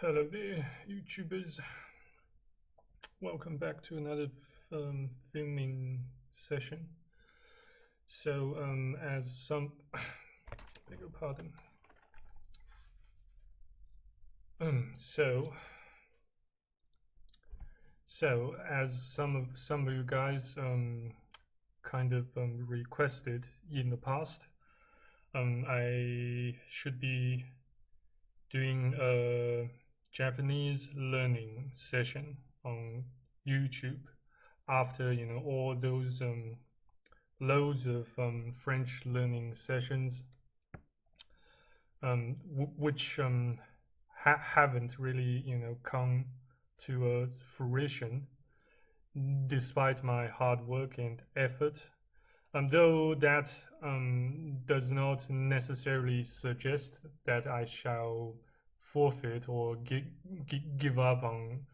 Hello there, YouTubers. Welcome back to another filming session. So, as some, beg your pardon. So as some of you guys kind of requested in the past, I should be doing a Japanese learning session on YouTube after all those loads of French learning sessions which haven't really come to fruition despite my hard work and effort, though that does not necessarily suggest that I shall forfeit or give up on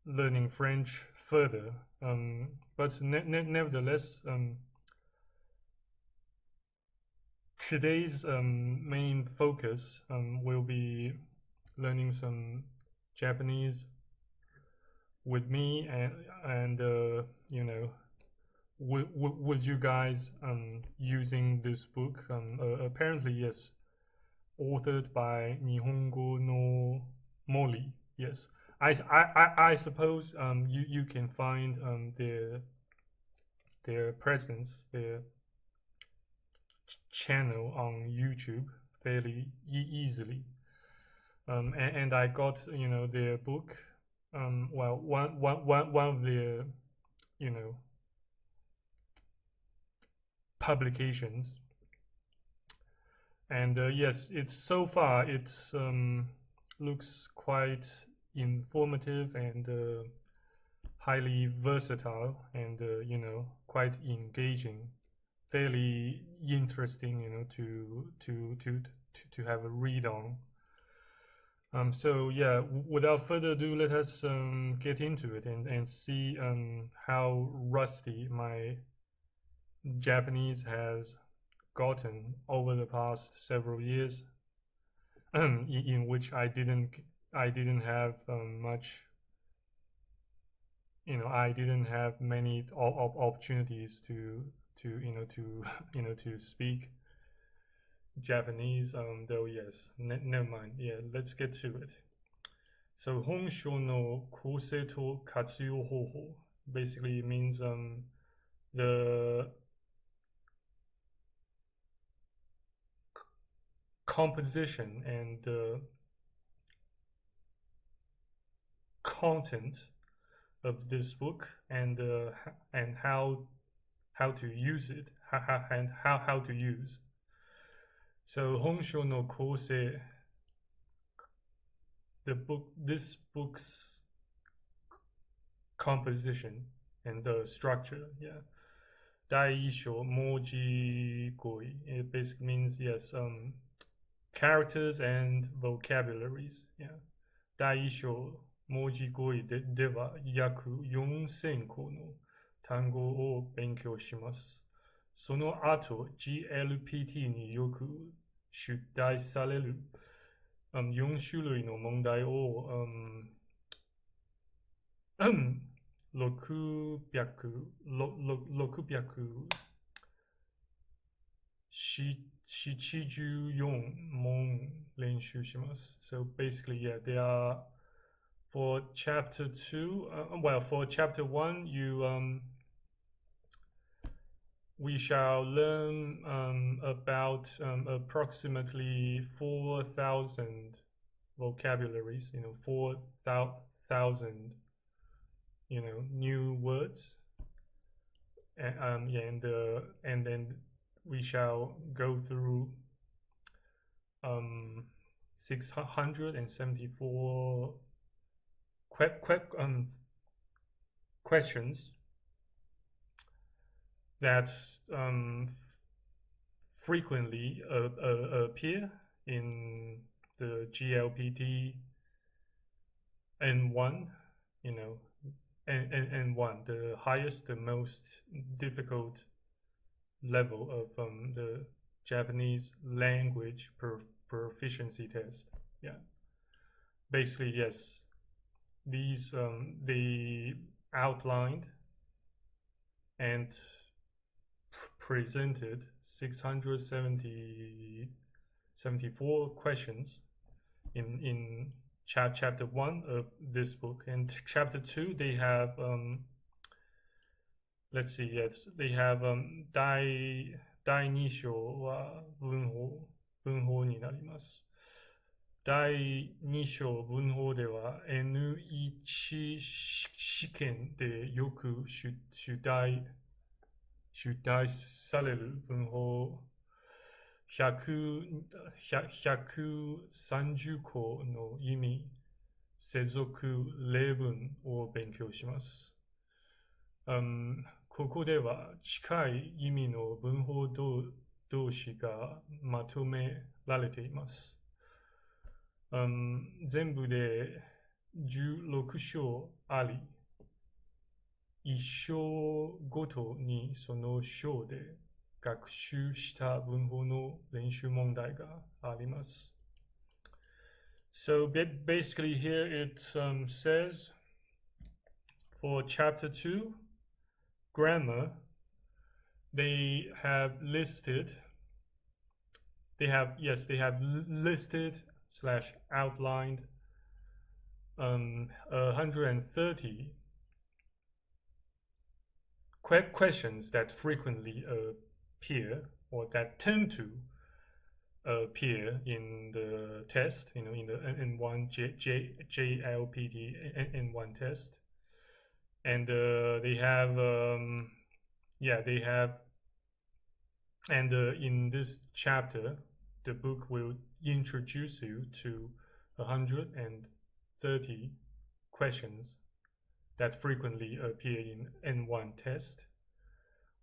learning French further. But nevertheless, today's main focus will be learning some Japanese with me and with you guys using this book. Apparently, yes, authored by Nihongo no Mori. Yes, I suppose you can find their presence, their channel on YouTube fairly easily. And I got their book. Well, one of their publications, and yes, it's so far it looks quite informative and highly versatile and quite engaging, fairly interesting to have a read on. So yeah, without further ado, let us get into it and see how rusty my Japanese has gotten over the past several years, in which I didn't have much, I didn't have many opportunities to speak Japanese. Though yes, never mind. Yeah, let's get to it. So Honsho no kosei to katsuyo hoho basically means the composition and the content of this book and how to use it, and how to use. So Honsho no kosei, this book's composition and the structure, yeah. Daisho moji goi, it basically means yes, characters and vocabularies, yeah. Daisho moji goi de wa yaku 4000個の単語を勉強します。その後、GLPT によく出題される4種類の問題を674問練習します。So basically, yeah, they are for chapter 2. Well, for chapter 1, we shall learn about approximately 4,000 vocabularies. 4,000 new words, and then we shall go through 674 questions that frequently appear in the GLPT N1, N1, the highest, the most difficult level of the Japanese language proficiency test. Yeah. basically, yes, these they outlined and presented 674 questions in chapter 1 of this book, and chapter 2 they have let's see, yes, they have 第2章は文法になります。第2章文法では N1 試験でよく出題される文法130個の意味接続例文を勉強します。ここでは近い意味の文法動詞がまとめられています。全部で16章あり、1章ごとにその章で学習した文法の練習問題があります。So basically here it says for chapter 2, grammar, they have listed / outlined 130 questions that frequently appear or that tend to appear in the test, in the N1 Jlpt N1 test, and they have and in this chapter the book will introduce you to 130 questions that frequently appear in N1 test,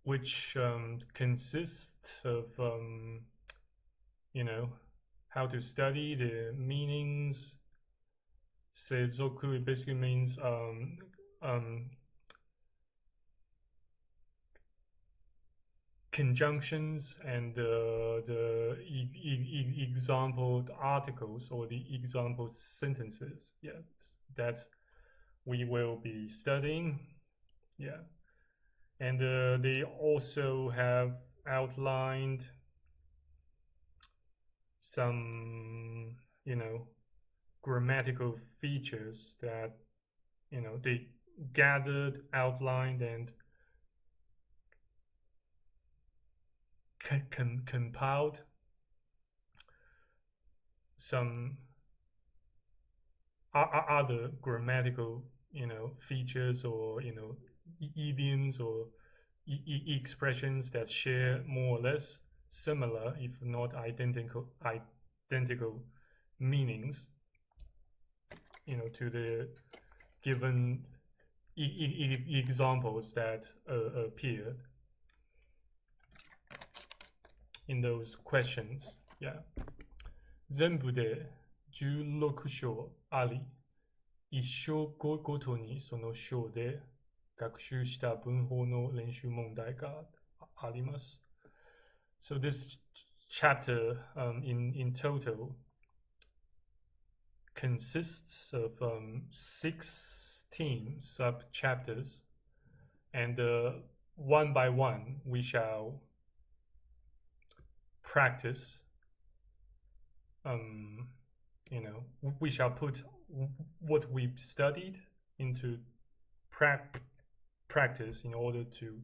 which consists of how to study the meanings. Seizoku basically means conjunctions and the example articles or the example sentences, that we will be studying, and they also have outlined some grammatical features that they gathered, outlined, and compiled some other grammatical features or idioms or expressions that share more or less similar, if not identical meanings to the given examples that appeared in those questions. 全部で16章あり、1章ごとにその章で学習した文法の練習問題があります。So this chapter in total consists of 16 sub-chapters, and one by one we shall practice. We shall put what we've studied into practice in order to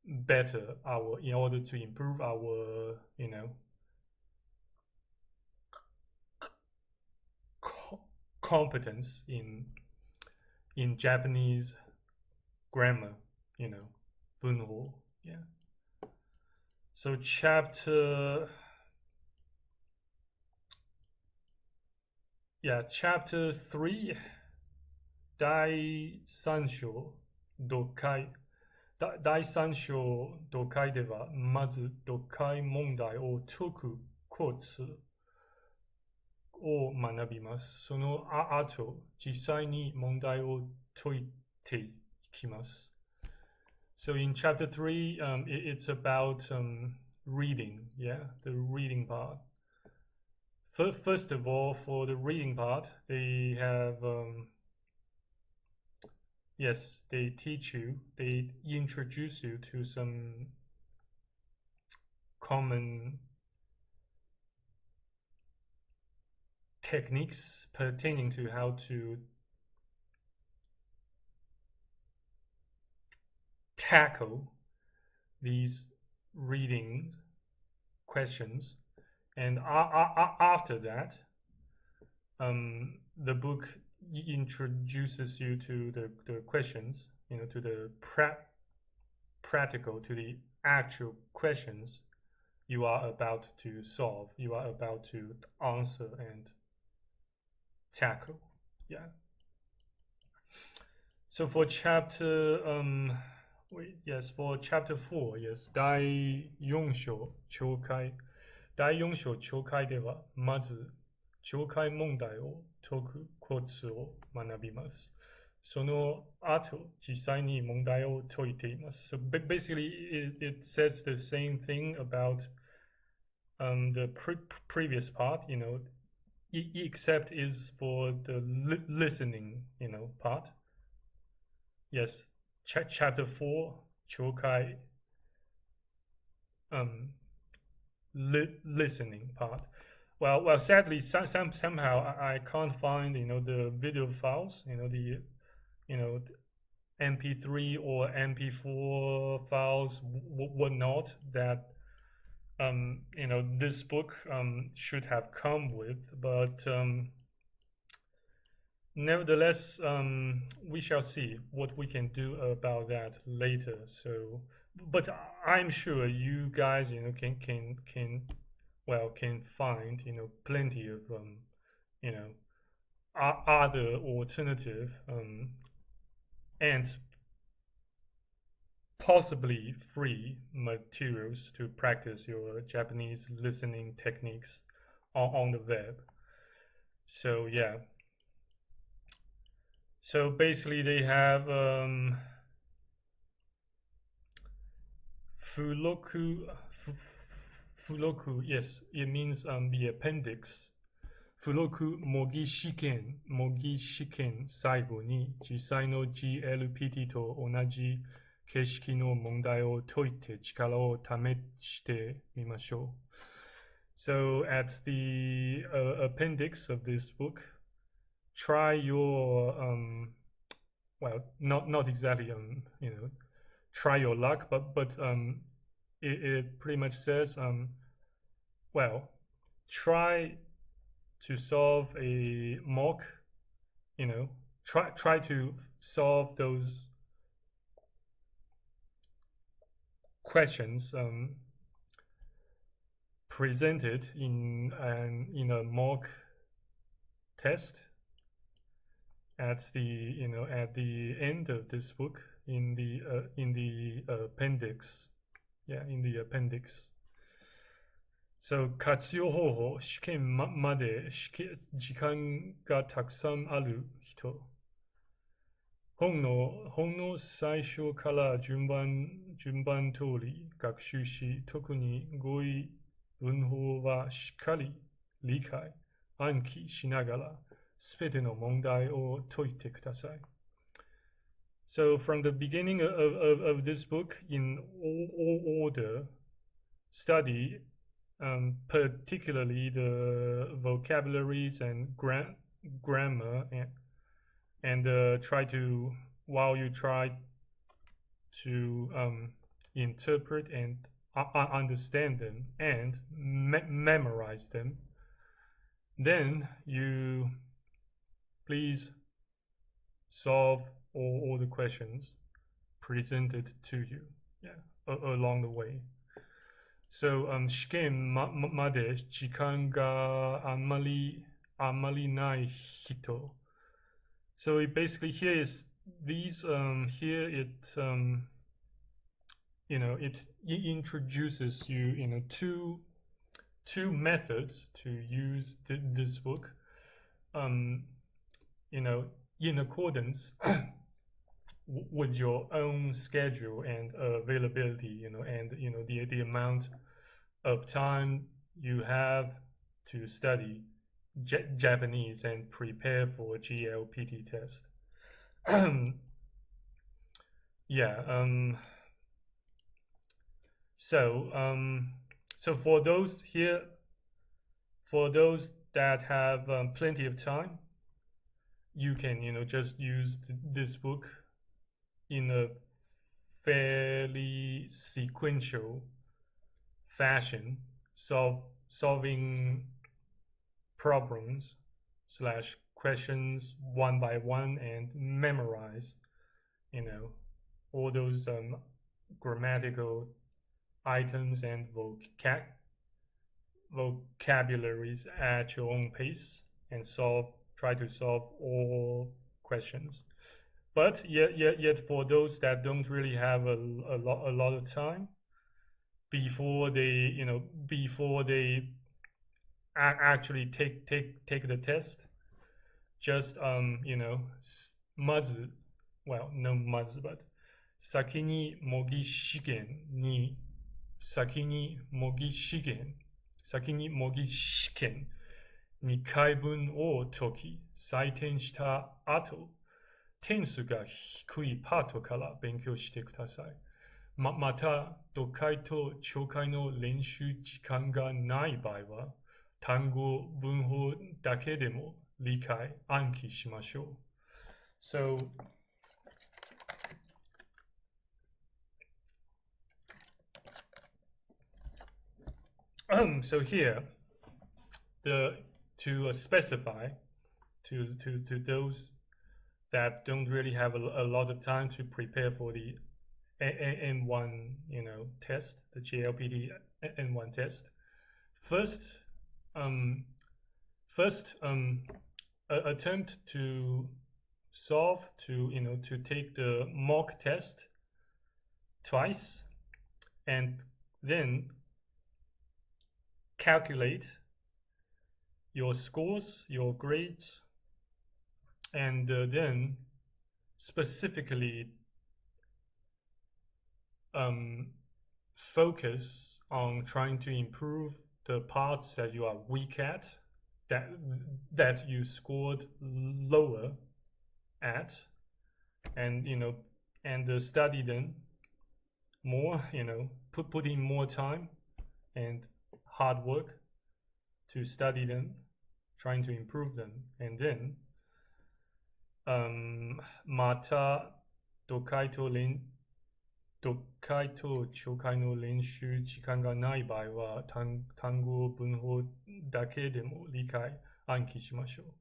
improve our competence in Japanese grammar, bunho. So chapter 3, 第3章読解。第3章読解では、まず読解問題を解くコツを学びます。その後、実際に問題を解いていきます。So in chapter 3, it's about reading, the reading part. First of all, for the reading part, they have yes, they teach you, they introduce you to some common techniques pertaining to how to tackle these reading questions, and after that, the book introduces you to the questions, to the practical, to the actual questions you are about to solve, you are about to answer and tackle. Yeah. So for chapter for chapter 4, yes, 第4章聴解。第4章聴解では、まず聴解問題を解くコツを学びます。その後、実際に問題を解いています。So basically, it says the same thing about the previous part, except is for the listening, part. Yes, chapter 4, 聴解, listening part. Well, sadly, somehow I can't find, the video files, the MP3 or MP4 files, whatnot that this book should have come with, but nevertheless, we shall see what we can do about that later. So, but I'm sure you guys, can find, plenty of, other alternative and possibly free materials to practice your Japanese listening techniques on the web. So yeah. So basically they have furoku, yes, it means the appendix. Furoku mogi shiken 最後に実際の GLPT と同じ形式の問題を解いて力を試してみましょう。So at the appendix of this book, try your not exactly try your luck, but it pretty much says try to solve a mock, try to solve those questions presented in a mock test at the end of this book in the appendix. Yeah, in the appendix. So 活用方法、試験まで時間がたくさんある人。本の最初から順番通り学習し、特に語彙文法はしっかり理解、暗記しながら、すべての問題を解いてください。So from the beginning of this book, in all order, study particularly the vocabularies and grammar, and try to, while you try to interpret and understand them and memorize them, then you please solve all the questions presented to you, along the way. So 試験まで時間があんまりない人. So it basically here is these here it it introduces you two methods to use this book in accordance with your own schedule and availability, and the amount of time you have to study Japanese and prepare for GLPT test. Yeah. So for those here, for those that have plenty of time, you can just use this book in a fairly sequential fashion, solving problems / questions one by one and memorize all those grammatical items and vocabularies at your own pace and try to solve all questions. But yet for those that don't really have a lot of time before they actually take the test, just well, no muds, but 先に模擬試験に2回分を解き採点した後、点数が低いパートから勉強してください。また、読解と聴解の練習時間がない場合は、単語、文法だけでも理解、暗記しましょう。So here, to specify to those that don't really have a lot of time to prepare for the N1 test, the JLPT N1 test. First attempt to solve to take the mock test twice, and then calculate your scores, your grades, and then specifically focus on trying to improve the parts that you are weak at, that you scored lower at, and study them more, put in more time and hard work to study them, trying to improve them, and then また読解と聴解の練習時間がない場合は単語文法だけでも理解暗記しましょう。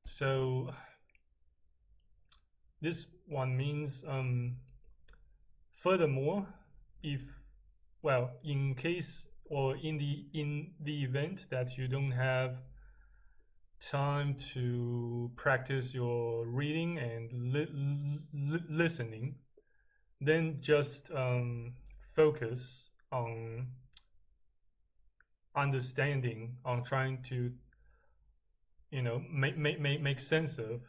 So this one means furthermore, in case or in the event that you don't have time to practice your reading and listening, then just focus on understanding, on trying to make sense of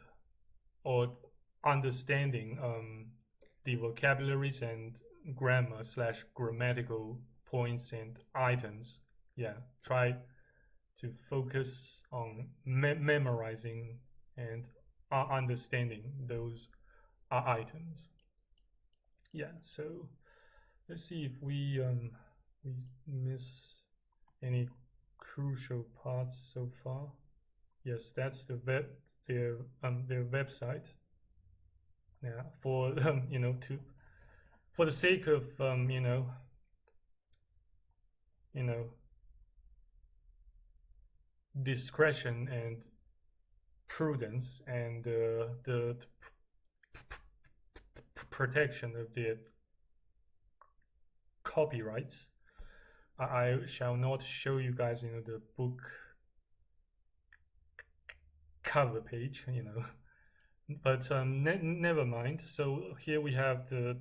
or understanding the vocabularies and grammar / grammatical points and items. Yeah, try to focus on memorizing and understanding those items. Yeah, so let's see if we miss any crucial parts so far. Yes, that's their website. Yeah, for for the sake of discretion and prudence and the protection of the copyrights, I shall not show you guys the book cover page, but never mind. So here we have the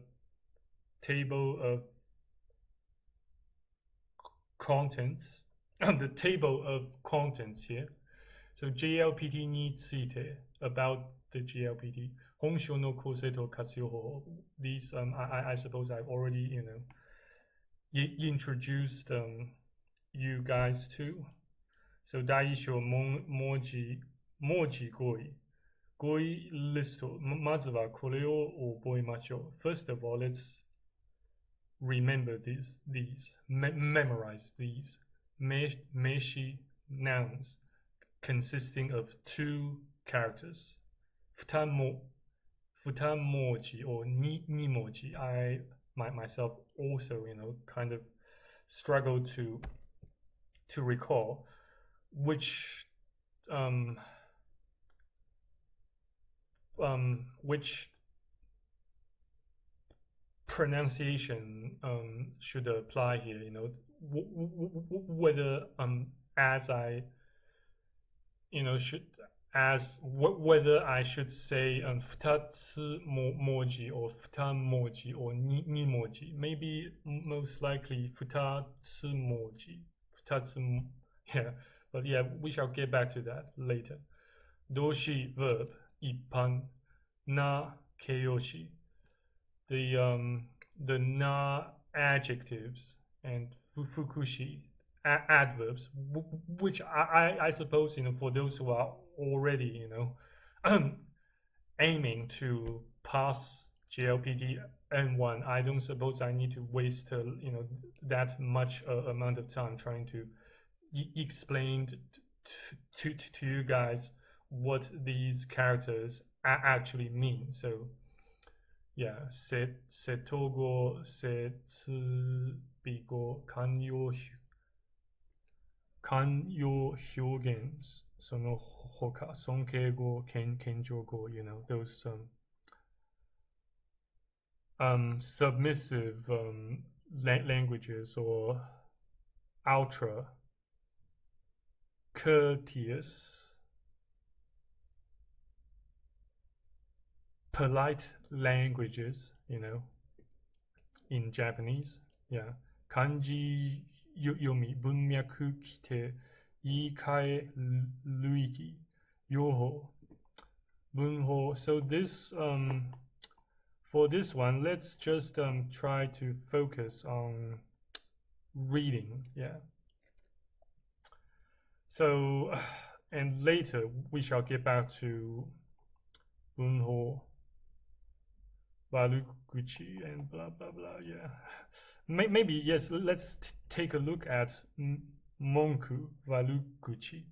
table of contents, the table of contents here. So JLPT について about the JLPT 本書の構成と活用方法 these I suppose I've already introduced you guys to. So 第一章文字語彙リスト。まずはこれを覚えましょう。First of all, let's remember these, memorize these. 名詞 nouns consisting of 2 characters. 二文字 or 二文字. I myself also, kind of struggle to recall which pronunciation should apply here. Whether as I whether I should say 二つ文字 or 二文字 or 二文字. Maybe most likely 二つ文字. Yeah, but yeah, we shall get back to that later. 動詞 verb 一般な形容詞. The na adjectives and fukushi adverbs, which I suppose, for those who are already, aiming to pass JLPT N1, I don't suppose I need to waste, that much amount of time trying to explain to you guys what these characters actually mean. So yeah, 瀬戸語、設備語、慣用表現、その他、尊敬語、謙譲語, those submissive languages or ultra courteous, polite languages, in Japanese. Yeah. 漢字読み、文脈規定、言い換え類義、用法、文法. So this, for this one, let's just try to focus on reading. Yeah. So, and later we shall get back to 文法, Valuguchi, and blah blah blah. Yeah, maybe yes. Let's take a look at Monku Valuguchi,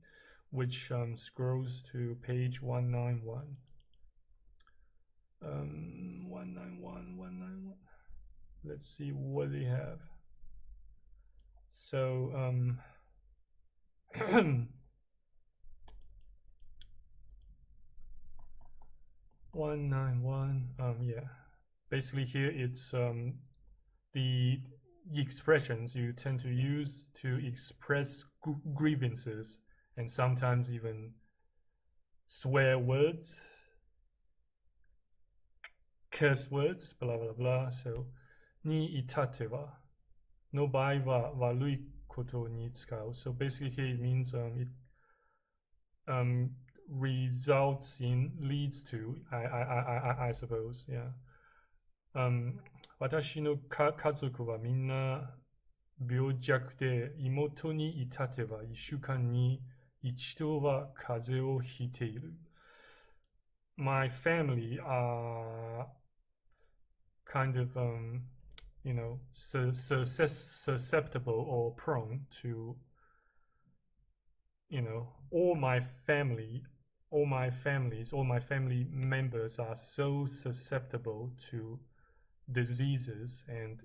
which scrolls to page 191. 191. Let's see what they have. So 191. Yeah. Basically here it's the expressions you tend to use to express grievances and sometimes even swear words, curse words, blah blah blah. So に至っては no 場合は悪いことに使う. So basically here it means it results in, leads to, I suppose. Yeah. 私の家族はみんな病弱で、妹に至っては1週間に一度は風邪をひいている. My family are kind of, susceptible or prone to, all my family members are so susceptible to diseases and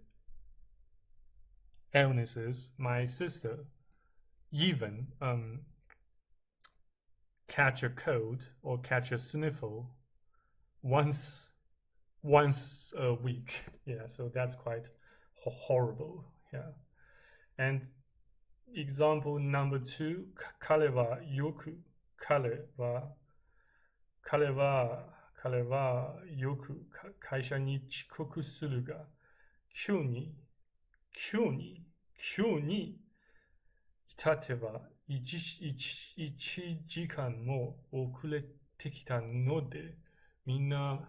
illnesses. My sister even catch a cold or catch a sniffle once a week. Yeah, so that's quite horrible. Yeah. And example number 2, 彼はよく会社に遅刻するが、今日に至っては1時間も遅れてきたので、みんな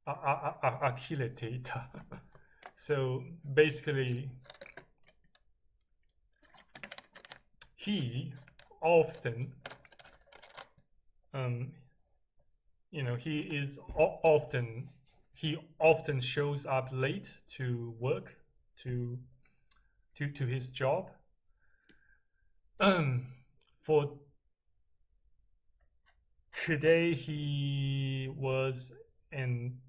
呆れていた. So basically, he often, you know, he often shows up late to work, to his job. For today, he was an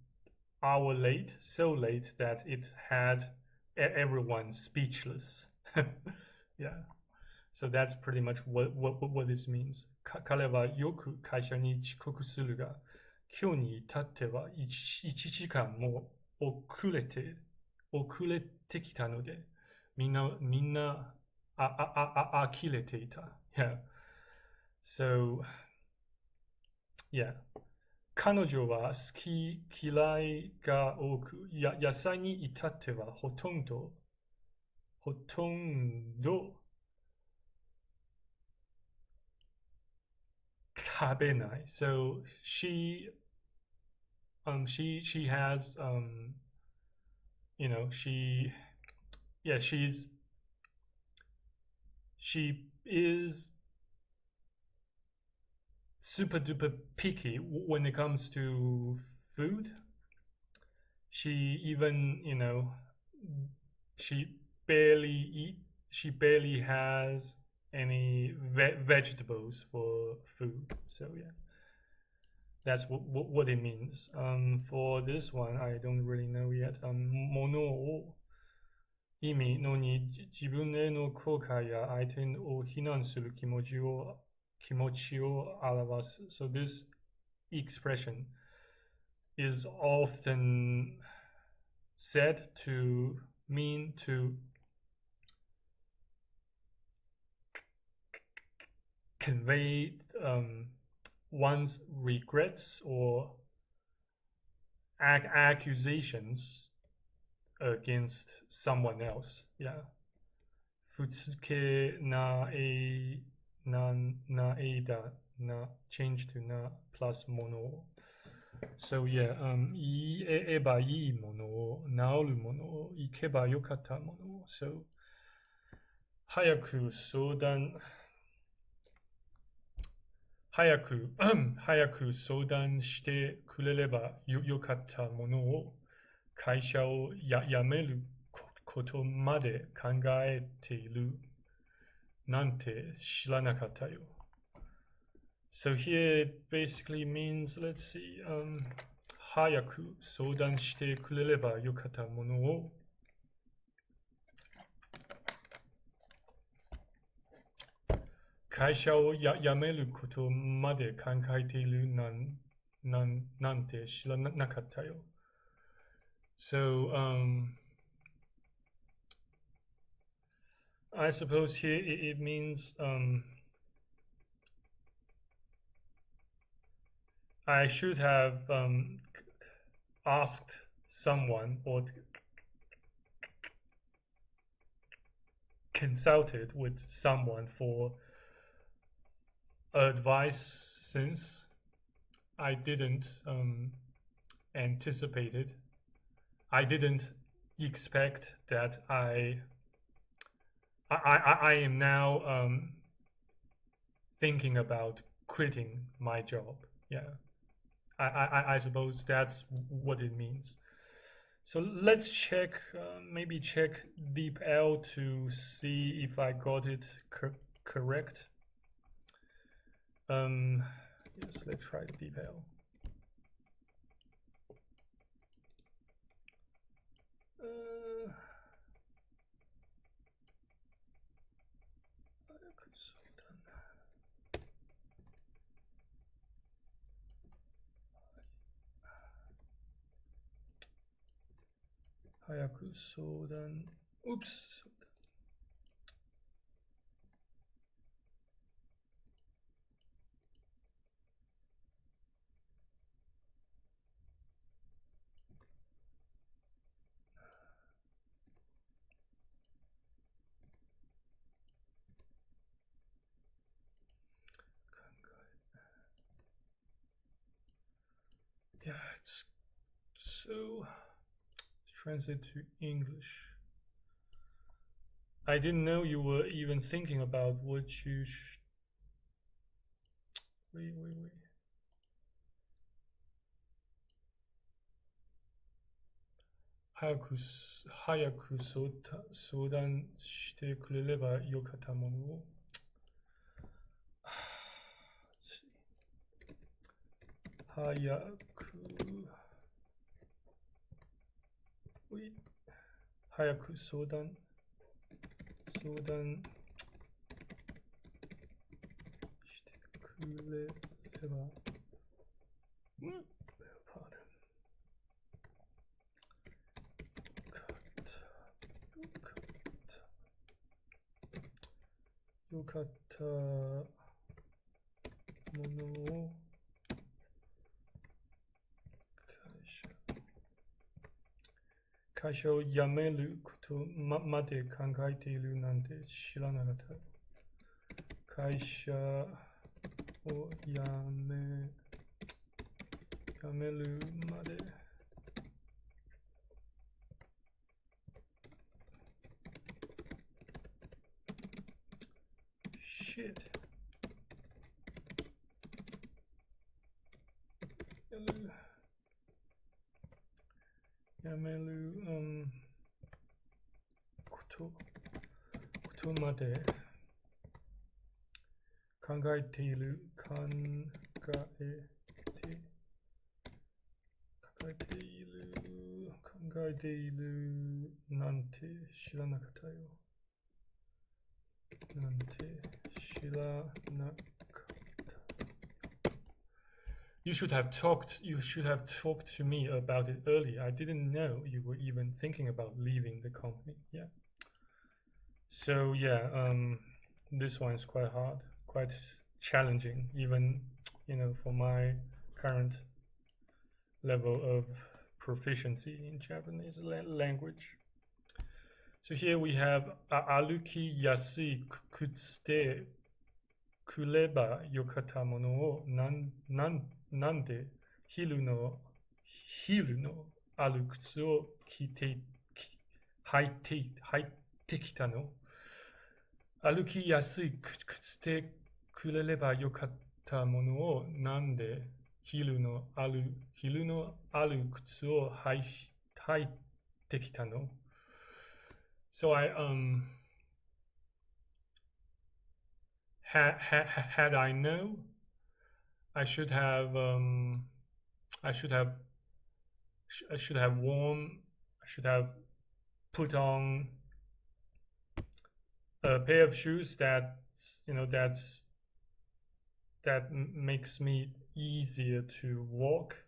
hour late, so late that it had everyone speechless. Yeah. So that's pretty much what this means. 彼はよく会社に遅刻するが、今日に至っては1時間も遅れてきたので、みんな呆れていた。Yeah. So, yeah. 彼女は好き嫌いが多く、野菜に至ってはほとんど食べない。So she has you know, she is super duper picky when it comes to food. She even, you know, she barely has any vegetables for food. So yeah, that's what it means. For this one, I don't really know yet. ものを意味のに自分への後悔や相手を非難する気持ちを表す. So this expression is often said to mean to convey one's regrets or accusations against someone else. Yeah. ふつけなえだな change to な plus もの. So yeah, 言えばいいもの、治るもの、行けばよかったもの. So 早く相談してくれればよかったものを会社を辞めることまで考えているなんて知らなかったよ. So here it basically means, let's see, 早く相談してくれればよかったものを会社を辞めることまで考えているなんて知らなかったよ. So, I suppose here it means I should have asked someone or consulted with someone for advice, since I didn't I didn't expect that I am now thinking about quitting my job. Yeah, I suppose that's what it means. So let's check, maybe check deep L to see if I got it correct. Yes, let's try deep L. Hayaku Sodan. Oops. Yeah, it's so translate to English. I didn't know you were even thinking about what you 早く相談してくれればよかったものを。早く相談してくれれば。よかったものを会社を辞めることまで考えているなんて知らなかった。会社を辞めるまでShit. やめる、ことまで考えているなんて知らなかったよ。なんて知らなかった。You should have talked to me about it earlier. I didn't know you were even thinking about leaving the company. Yeah. So yeah, this one is quite hard, quite challenging, even for my current level of proficiency in Japanese language. So here we have 歩きやすい靴でくればよかったものをなんで昼の歩靴を履いてきたの。歩きやすい靴でくれればよかったものをなんで昼の歩靴を履いてきたの。So had I known, I should have put on a pair of shoes that makes me easier to walk.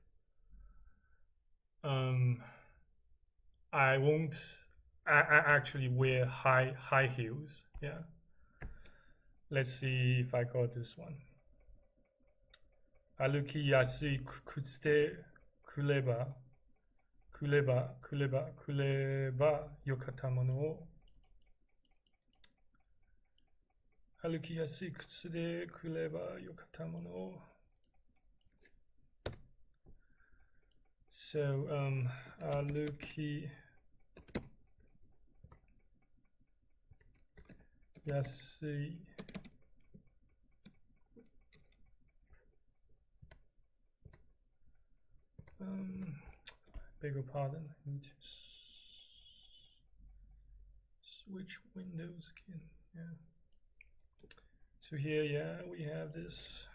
I won't actually wear high heels. Yeah. Let's see if I got this one. 歩きやすい靴でくればよかったものを。歩きやすい靴でくればよかったものを。So, 歩きやすいbeg your pardon, I need to switch windows again. Yeah. So here, yeah, we have this.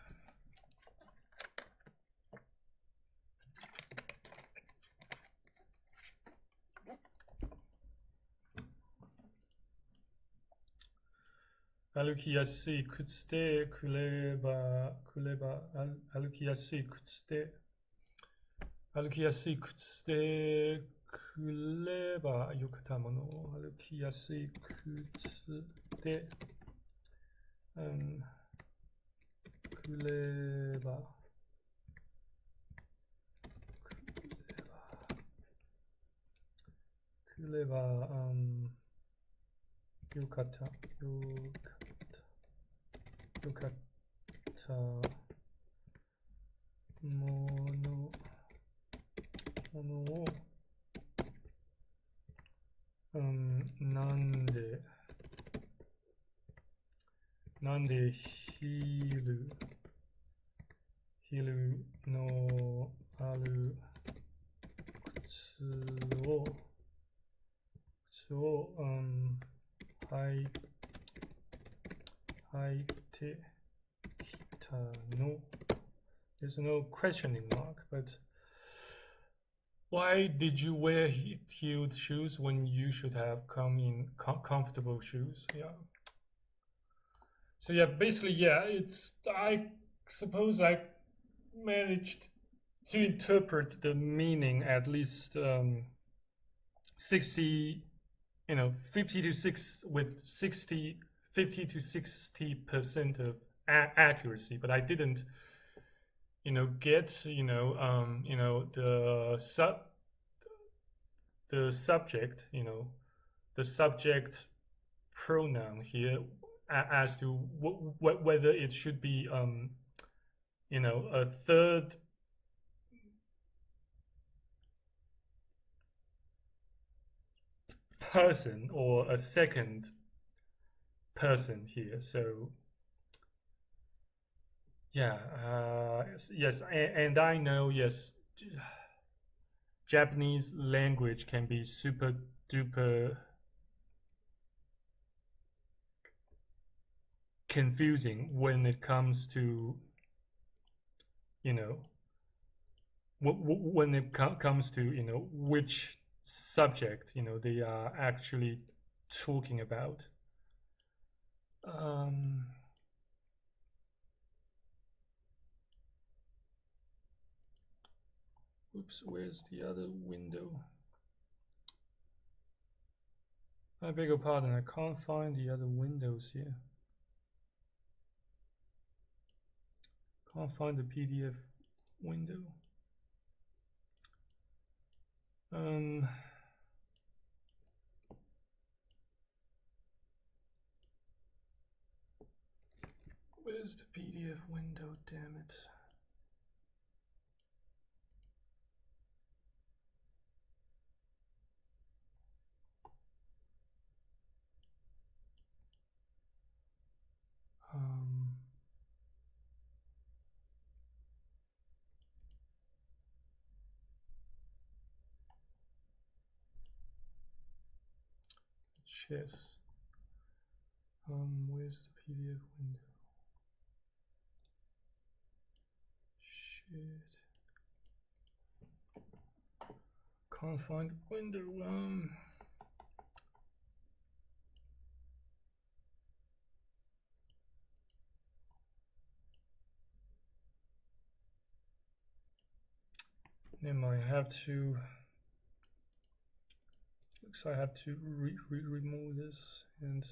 歩きやすい靴でくれば歩きやすい靴でくればよかったものを。歩きやすい靴でくればよかったものをなんで昼るのある靴を、履いてきたの There's no questioning mark, but why did you wear heeled shoes when you should have come in comfortable shoes? Yeah. So yeah, basically, yeah, I suppose I managed to interpret the meaning at least 60, 50 to 6 with 50 to 60% of accuracy, but I didn't get the subject the subject pronoun here as to whether it should be a third person or a second person here. So yeah, yes, and I know, yes, Japanese language can be super duper confusing when it comes to when it comes to which subject they are actually talking about. Oops, where's the other window? I beg your pardon, I can't find the other windows here. Can't find the PDF window. Where's the PDF window, damn it? Chess. Where's the PDF window? Shit. Can't find the window. Never mind, I have to. Looks I have to remove this and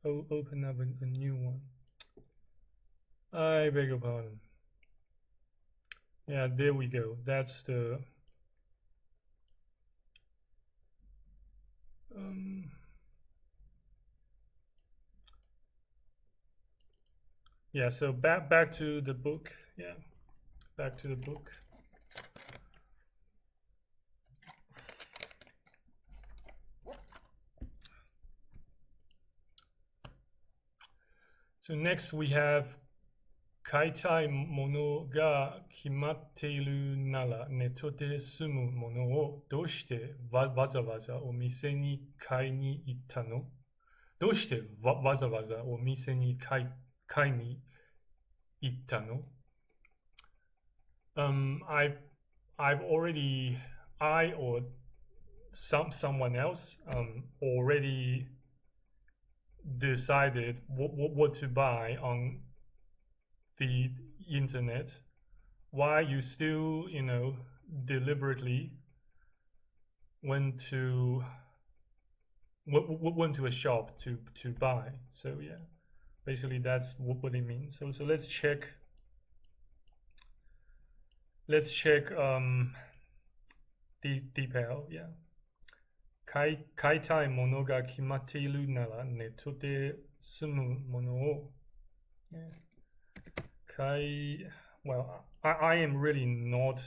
open up a new one. I beg your pardon. Yeah, there we go. That's the yeah, so back to the book. Yeah, back to the book. So next we have 買いたいものが決まっているならネットで済むものをどうしてわざわざお店に買いに行ったの？どうしてわざわざお店に買いに行ったの？ I've already I or someone else already decided what to buy on the internet. Why you still deliberately went to a shop to buy? So yeah, basically that's what it means. So let's check the detail. Yeah, 買いたいものが決まっているならネットで済むものを well, I am really not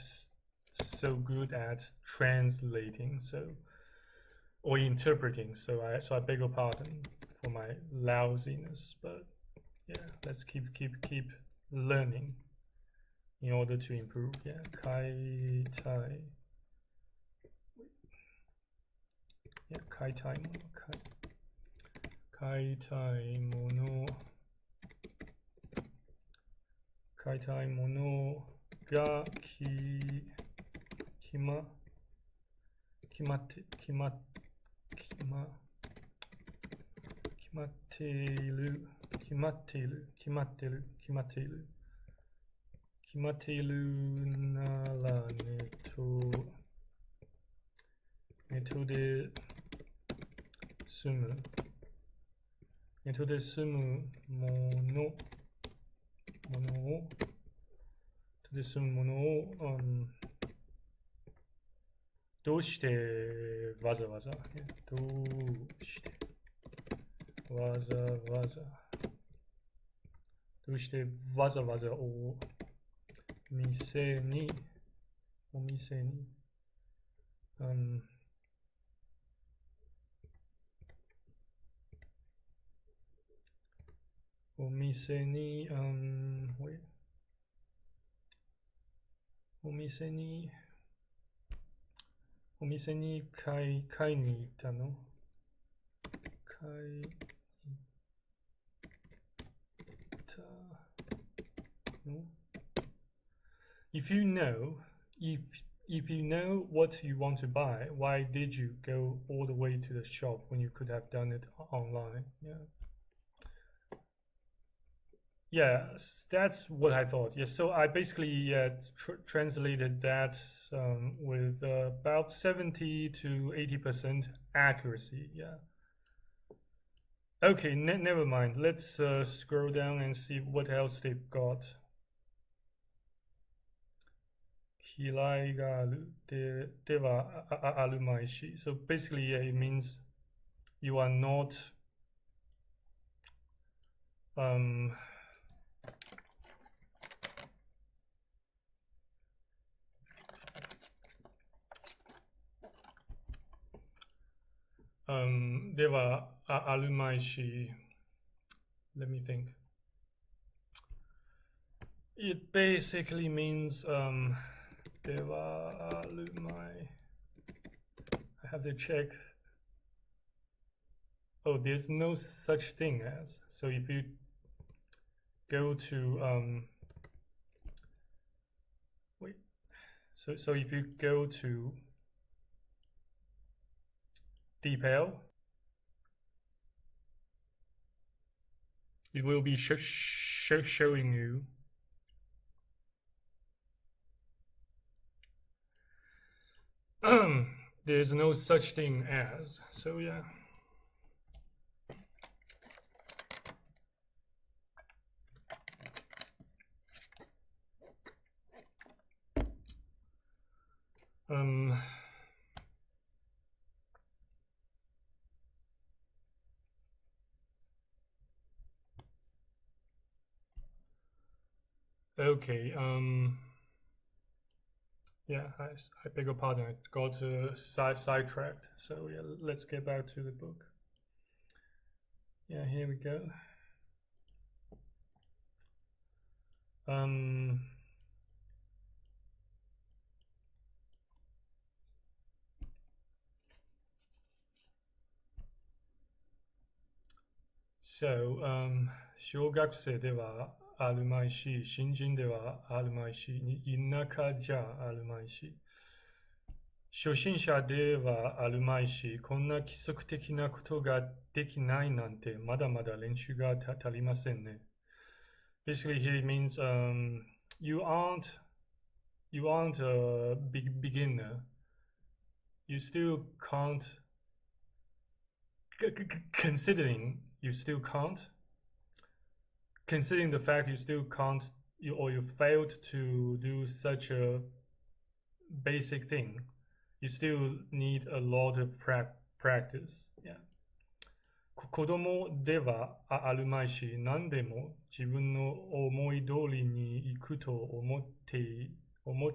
so good at translating or interpreting, so I beg your pardon for my lousiness, but yeah, let's keep learning. in order to improve. Yeah, 開たい。Yeah, 買いたいもの。買いたいもの。買いたいものが決まっているならネットで済むものを、どうしてわざわざお店に、買いに行ったのIf you know what you want to buy, why did you go all the way to the shop when you could have done it online? Yes, that's what I thought. Yes, so I basically translated that with about 70 to 80% accuracy. Yeah. Okay, never mind. Let's scroll down and see what else they've got. 嫌いがあるではあるまいし. So basically, it means you are notではあるまいし. Let me think. It basically meansではあるまい. I have to check. Oh, there's no such thing as. So if you go to so if you go to detail, it will be showing you there's no such thing as. So yeah. Okay, yeah, I beg your pardon, I got sidetracked. So yeah, let's get back to the book. Yeah, here we go. So 小学生ではあるまいし、新人ではあるまいし、田舎じゃあるまいし、初心者ではあるまいし、こんな規則的なことができないなんてまだまだ練習が足りませんね。Basically, here it means you aren't a beginner. You still can't, considering you the fact you still can't, you failed to do such a basic thing, you still need a lot of practice. Yeah. 子供ではあるまいし、何でも自分の思い通りに行くと思っ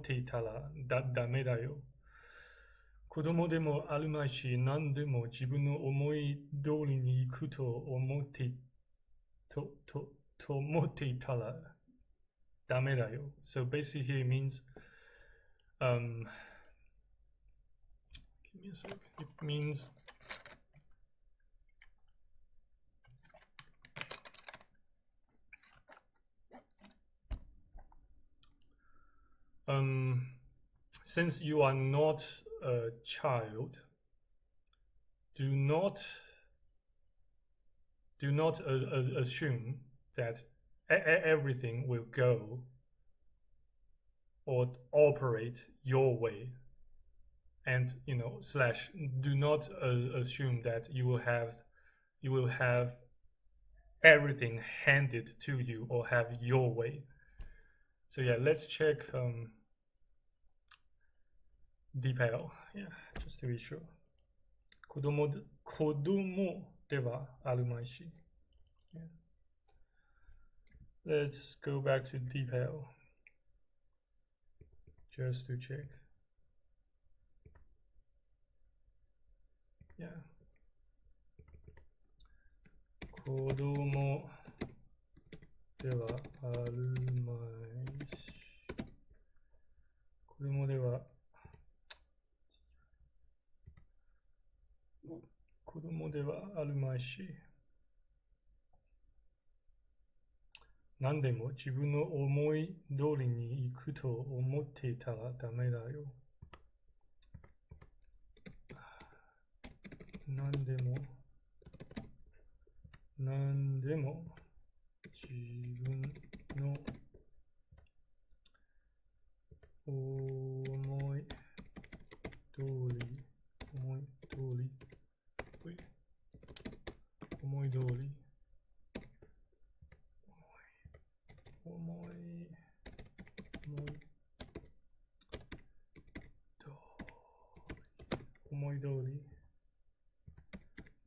ていたらダメだよ。子供でもあるまいし、何でも自分の思い通りに行くと思っていたらダメだよ. So basically here it means give me a sec. It means since you are not a child, do not assume that everything will go or operate your way, and slash do not assume that you will have everything handed to you or have your way. So yeah, let's check detail. Yeah, just to be sure. 子供ではあるまいし. Yeah. Let's go back to detail just to check. Yeah. 子供ではあるまいし。子供ではあるまいし。何でも自分の思い通りに行くと思っていたらダメだよ。何でも自分の思い通り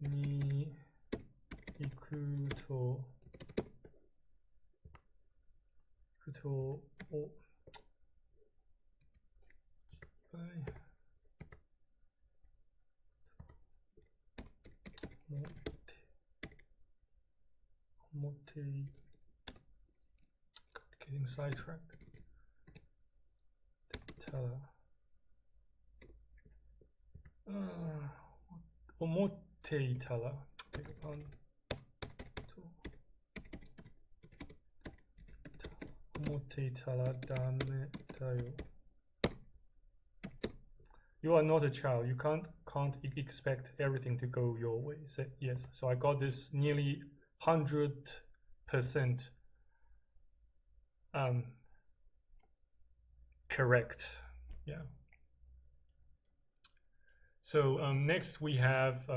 に行くとgetting sidetracked. ただ思っていたらダメだよ。You are not a child. You can't expect everything to go your way. Yes. So I got this nearly 100% correct. Yeah. So next we have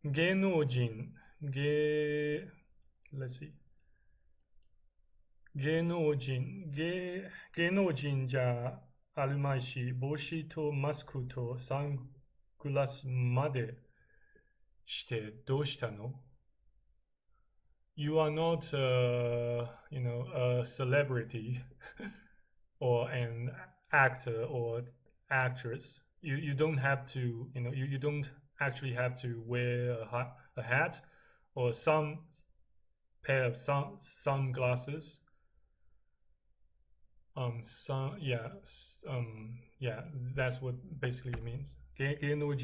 芸能人 let's see 芸能人じゃあるまいし、帽子とマスクとサングラスまでしてどうしたの? You are not a celebrity or an actor or actress. You don't have to, you don't actually have to wear a hat or some pair of sunglasses. Yeah, that's what basically it means. 芸能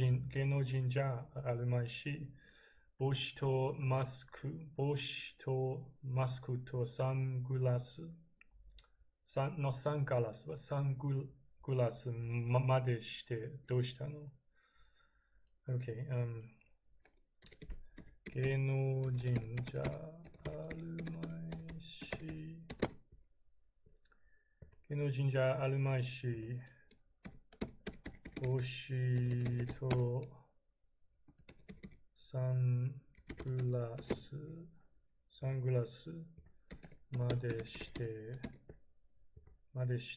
人じゃあるまいし、帽子とマスクとサングラス、サングラスまでしてどうしたの? Okay, 芸能人じゃあるまいし、芸能人じゃあるまいし、帽子とサングラスまでし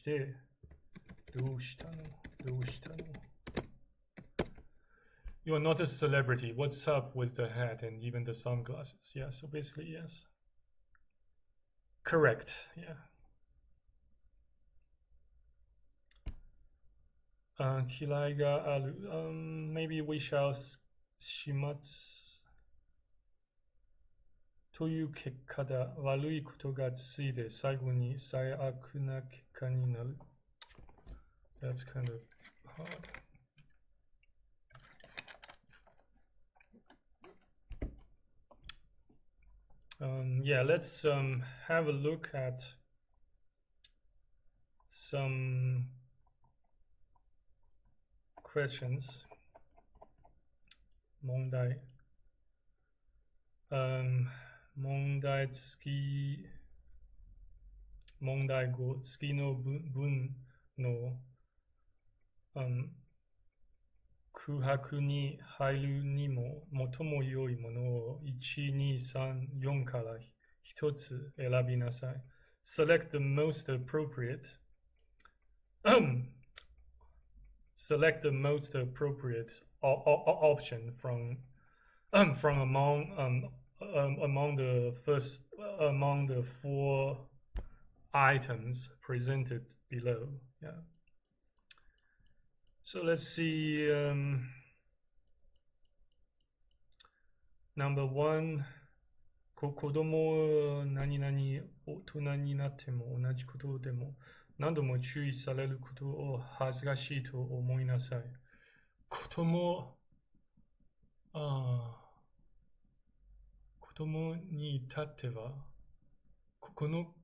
てどうしたの? You are not a celebrity. What's up with the hat and even the sunglasses? Yeah, so basically, yes. Correct, yeah. 嫌いがある。maybe we shall 始末という結果だ。悪いことがついて最後に最悪な結果になる。That's kind of hard. Yeah, let's have a look at some questions. 問題。問題付き、問題5、月の分の、空白に入るにも最も良いものを1、2、3、4から1つ選びなさい。Select the most appropriate select the most appropriate option from among the 4 items presented below. Yeah. So let's see. Number 1. 子供何々大人になっても同じことでも何度も注意されることを恥ずかしいと思いなさい。子供に至っては子供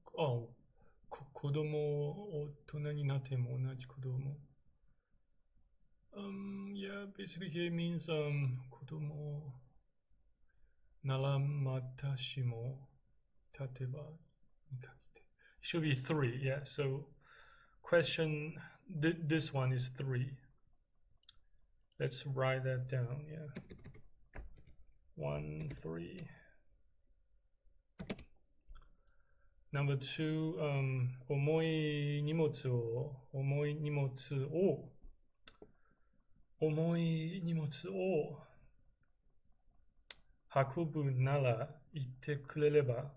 大人になっても同じこともyeah, basically here it means 子供ならまたしも例えばit should be 3, yeah. So question this one is 3. Let's write that down, yeah. 1, 3. Number 2, 重い荷物を運ぶなら言ってくれれば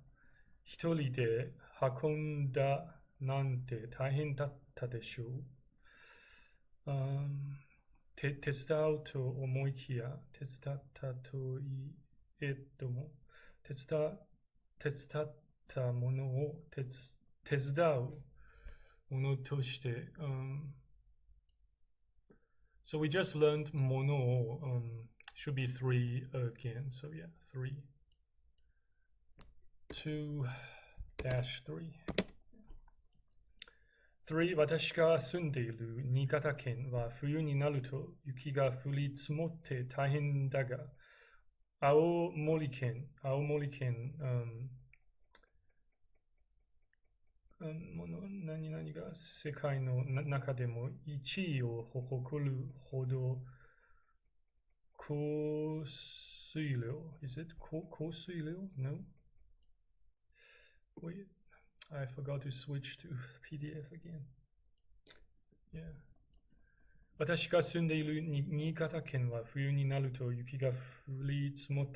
一人で運んだなんて大変だったでしょう。手伝うと思いきや手伝ったといえども手伝ったものを手伝うものとして、So we just learned ものを、should be 3 again. So yeah, 3. 2-3. 3. 私が住んでいる新潟県は冬になると雪が降り積もって大変だが、青森県、何々が世界の中でも1位を誇るほど降水量 Is it 降水量 No? Wait, I forgot to switch to PDF again. Yeah. 私が住んでいる新潟県は冬になると雪が降り積もっ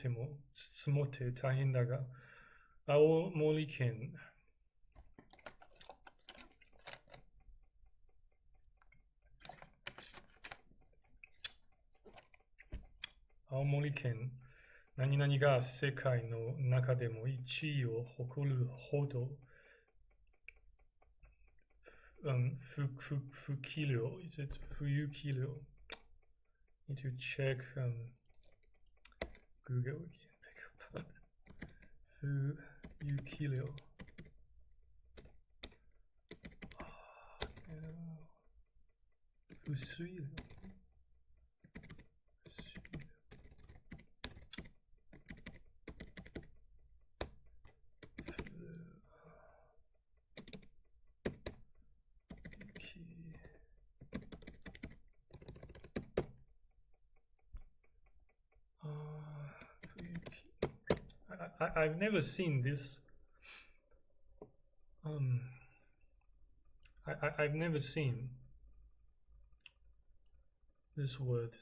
て大変だが、青森県何々が世界の中でも1位を誇るほど不気量 Is it 冬気量 Need to check Google again 冬気量不水量I've never seen this. I've never seen this word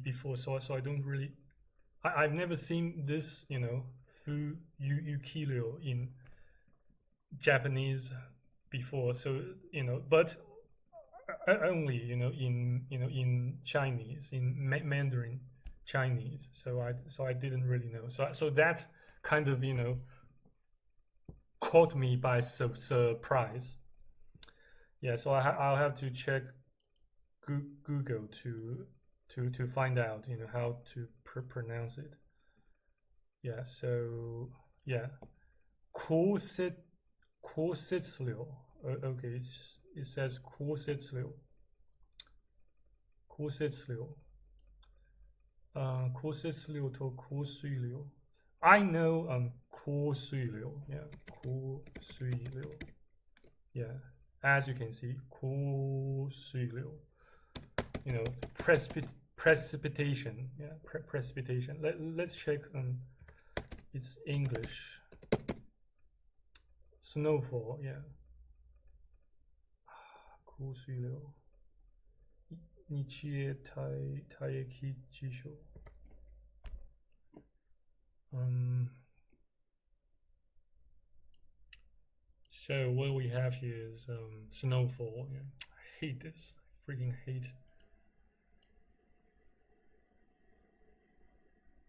before, so I don't really. I've never seen this, fu yukilyo in Japanese before. So but only in Chinese, in Mandarin Chinese. So I didn't really know. So that kind of, caught me by surprise. Yeah, so I'll have to check Google to find out, how to pronounce it. Yeah, so yeah, 고세츠료. Okay, it says 고세츠료. 고세츠료 to 고수료. I know 고수료. Yeah, 고수료. Yeah, as you can see, 고수료. Precipitation. Yeah, precipitation. Let's check its English. Snowfall. Yeah. 고수료. 니치의 타이키 지쇼. So what we have here is snowfall. Yeah. I hate this. I freaking hate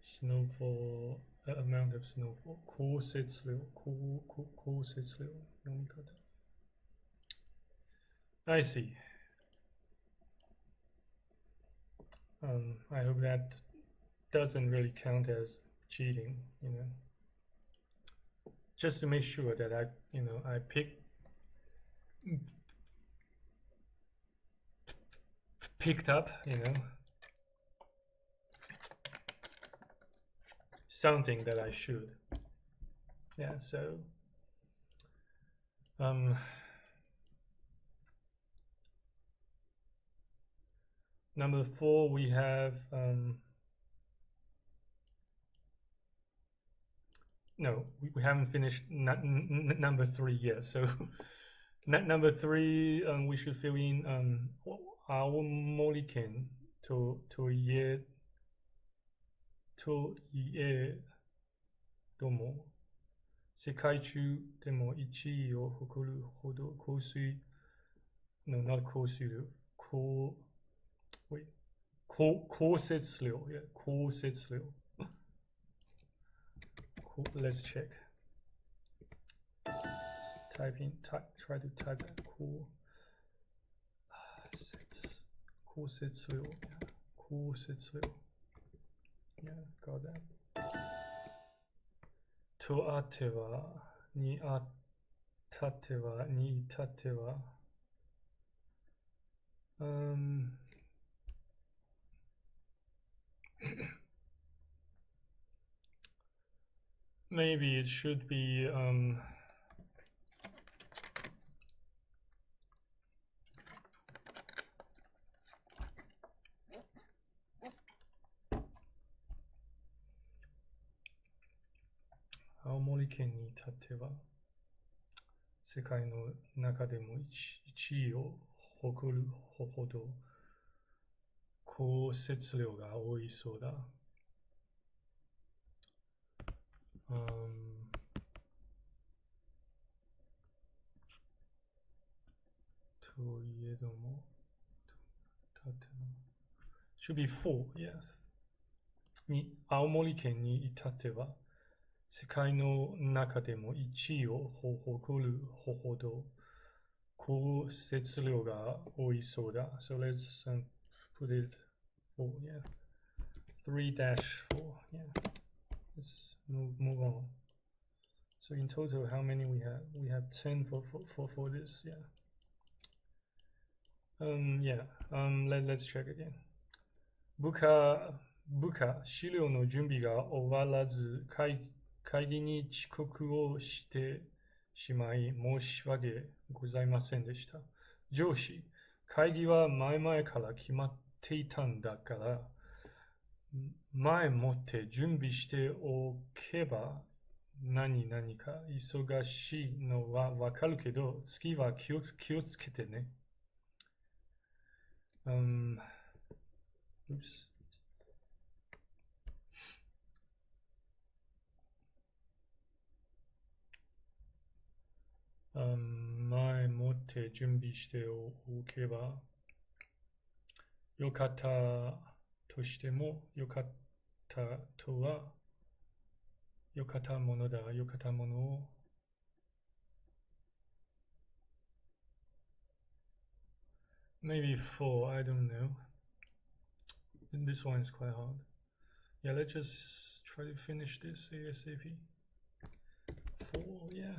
snowfall. Amount of snowfall. 고세츠료. 고세츠료. I see. I hope that doesn't really count as cheating, just to make sure that I picked up, something that I should. Yeah, so number 4 we have no, we haven't finished number 3 yet. So number 3, we should fill in our molecule to ye domo 世界中でも1位を誇るほど香水 no, not 香水量 降雪量 yeah, 降雪量 let's check. Try to type that. Cool. Yeah, got that. To ate wa, ni atate wa, ni itate wa. Maybe it should be青森県に至っては世界の中でも1位を誇るほど降雪量が多いそうだ。といえども、should be 4, yes. 青森県に至っては世界の中でも1位を誇るほど降雪量が多いそうだ。So let's put it 4, yeah. 3-4, yeah. Let's move on. So in total, how many we have? We have 10 for this, yeah. Let's check again. 部下資料の準備が終わらず会議に遅刻をしてしまい申し訳ございませんでした。上司、会議は前々から決まっていたんだから前もって準備しておけば何か忙しいのはわかるけど次は気をつけてね。Oops. 前もって準備しておけばよかったとしてもよかったとはよかったものだ。よかったものを。Maybe 4, I don't know. This one is quite hard. Yeah, let's just try to finish this ASAP. 4, yeah.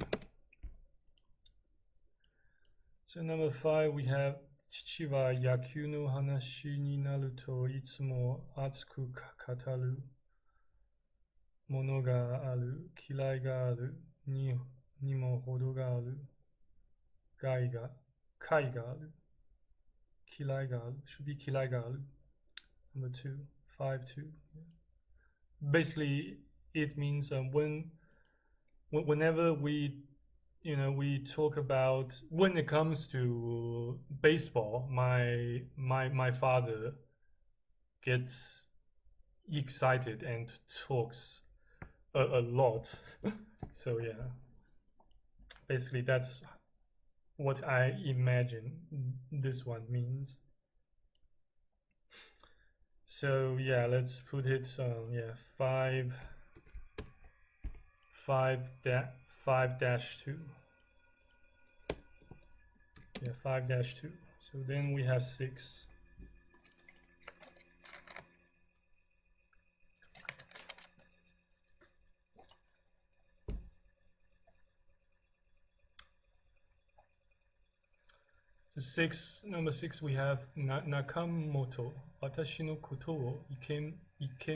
So number 5, we have 父は野球の話になるといつも熱く語るものがある嫌いがあるにも程がある害がある嫌いがある should be 嫌いがある number 2 5 2 basically it means whenever we talk about when it comes to baseball, my father gets excited and talks a lot. So yeah, basically that's what I imagine this one means. So yeah, let's put it 5-2. Yeah, 5-2. So then we have 6. So number 6 we have Nakamoto. 私のことをイケ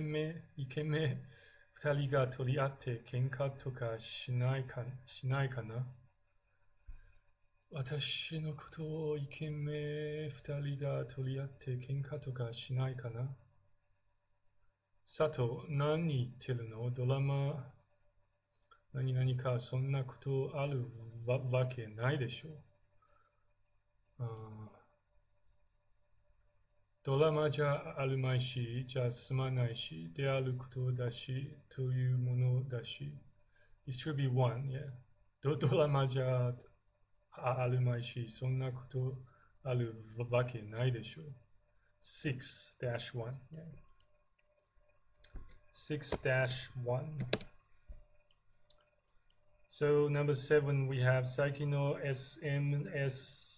メ2人が取り合って喧嘩とかしないかな私のことをイケメ2人が取り合って喧嘩とかしないかな佐藤、何言ってるのドラマ何かそんなことあるわけないでしょドラマじゃあるまいし、じゃ済まないし、であることだし、というものだし。It should be 1, yeah. ドラマじゃあるまいし、そんなことあるわけないでしょう。6-1, yeah. 6-1. So number 7 we have 最近の SMS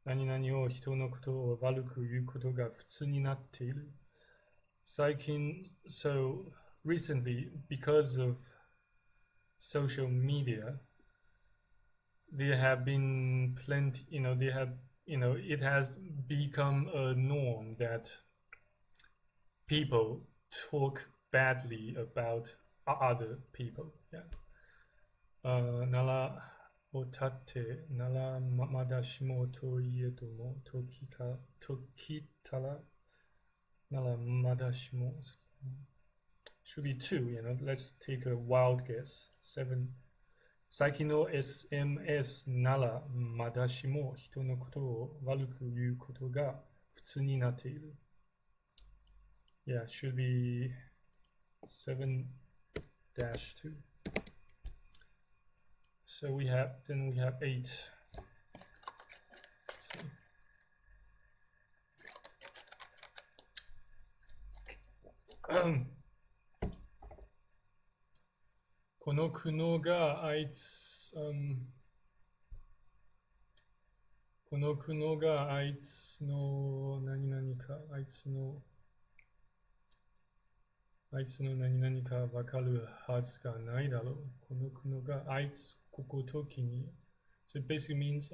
何々を人のことを悪く言うことが普通になっている。最近 so recently because of social media there have been plenty it has become a norm that people talk badly about other people. Yeah. ならを立ってならまだしもといえども時たらならまだしも should be 2, let's take a wild guess. 7最近の SMS ならまだしも人のことを悪く言うことが普通になっている Yeah, should be 7-2. So we have 8. See. この苦悩があいつの何々かあいつの何々かわかるはずがないだろう。この苦悩があいつここときに。So it basically means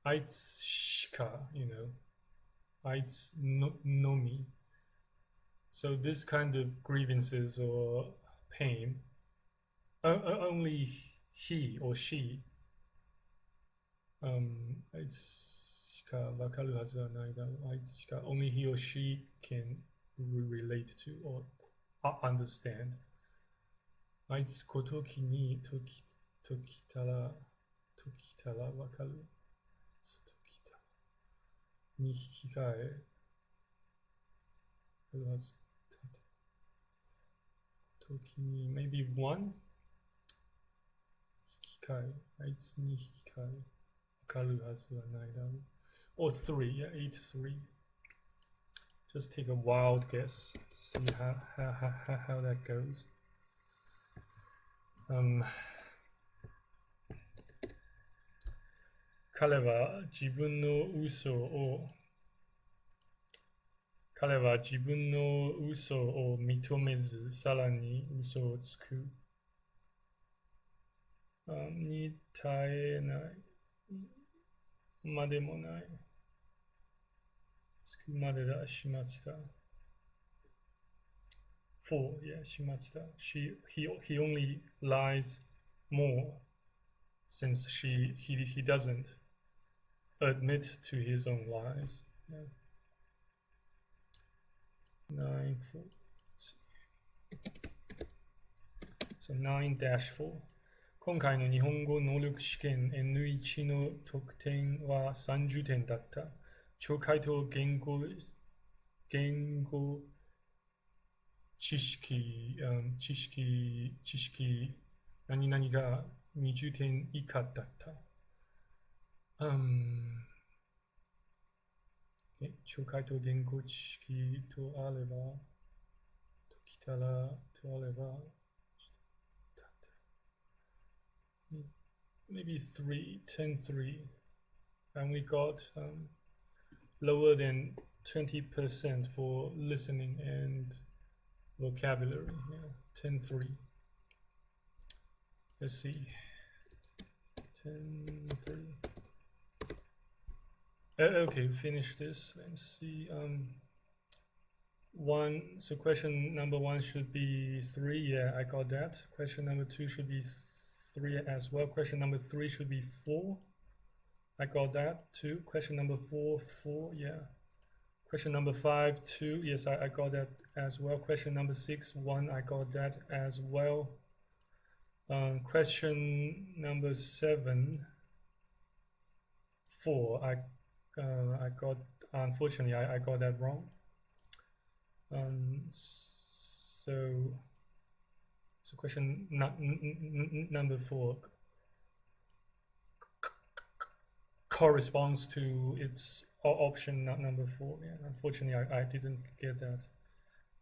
あいつしか、あいつのみ。So this kind of grievances or pain, only he or she あいつしかわかるはずはないだろう。あいつしか only he or she can relate to or understand. あいつこときにときたらわかる。ときたらに引き換えるはず。ときに maybe 1引き換えあいつに引き換えわかるはずはないだろう。or 3, yeah, 8-3. Just take a wild guess. See how that goes. 彼は自分の嘘を認めず、さらに嘘をつく。に耐えないまでもない。つくまでだ、しまった。For, yeah, しまった。He only lies more since he doesn't admit to his own lies. Yeah. 9-4. So 9-4. 今回の日本語能力試験 N1 の得点は30点だった。聴解と言語知識何々が20点以下だった。聴解と言語知識とあれば、ときたらとあれば、maybe 10-3, and we got lower than 20% for listening and vocabulary. Yeah, 10-3. Let's see. 10-3. Okay, finish this and see. So question number 1 should be 3. Yeah, I got that. Question number 2 should be 3 as well. Question number 3 should be 4. I got that too. Question number 4, yeah. Question number 5, 2. Yes, I got that as well. Question number 6, 1. I got that as well. Question number 7, 4. I got, unfortunately, I got that wrong. So question number 4 corresponds to its option number 4. Yeah, unfortunately, I didn't get that.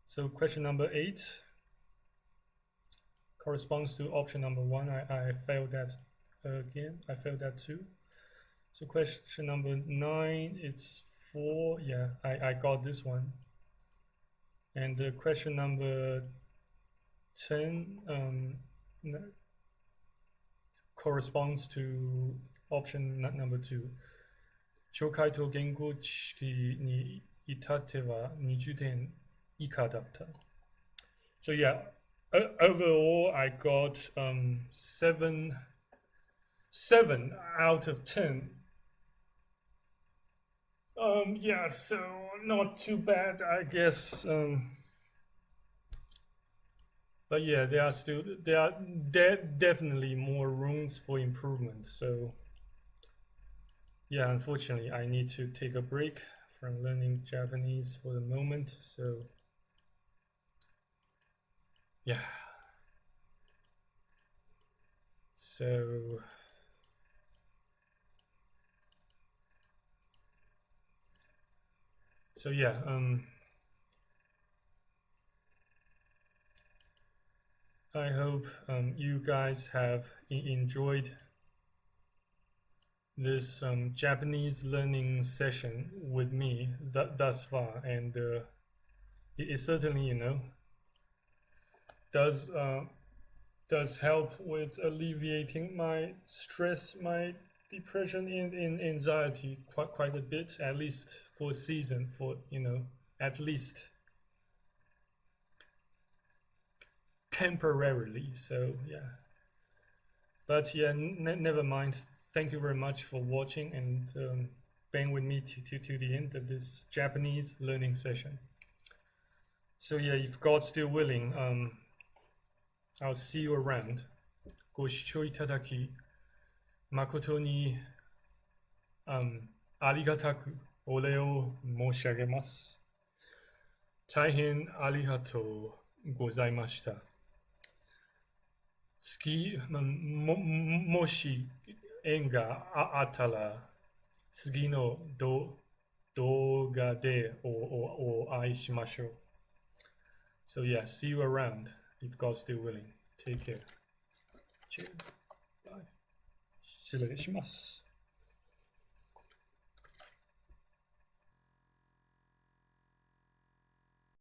So question number 8 corresponds to option number 1. I failed that again. I failed that too. So question number 9, it's 4. Yeah, I got this one. And the question number 10 corresponds to option number 2. 聴解と言語知識に至っては20点以下だった。So yeah, overall I got 7 out of 10. Yeah, so not too bad, I guess. But yeah, there are definitely more rooms for improvement. So yeah, unfortunately, I need to take a break from learning Japanese for the moment. So yeah. So yeah, I hope you guys have enjoyed this Japanese learning session with me thus far, and it certainly, you know, does help with alleviating my stress, my depression and anxiety quite a bit, at least for a season, for, you know, at least temporarily. So yeah, but yeah, never mind. Thank you very much for watching and being with me to the end of this Japanese learning session. So yeah, if God's still willing, I'll see you around. ご視聴いただき誠にありがたくお礼を申し上げます。大変ありがとうございました。もし縁があったら次の動動画でお会いしましょう。So yeah, see you around if God's still willing. Take care. Cheers. Bye. 失礼します。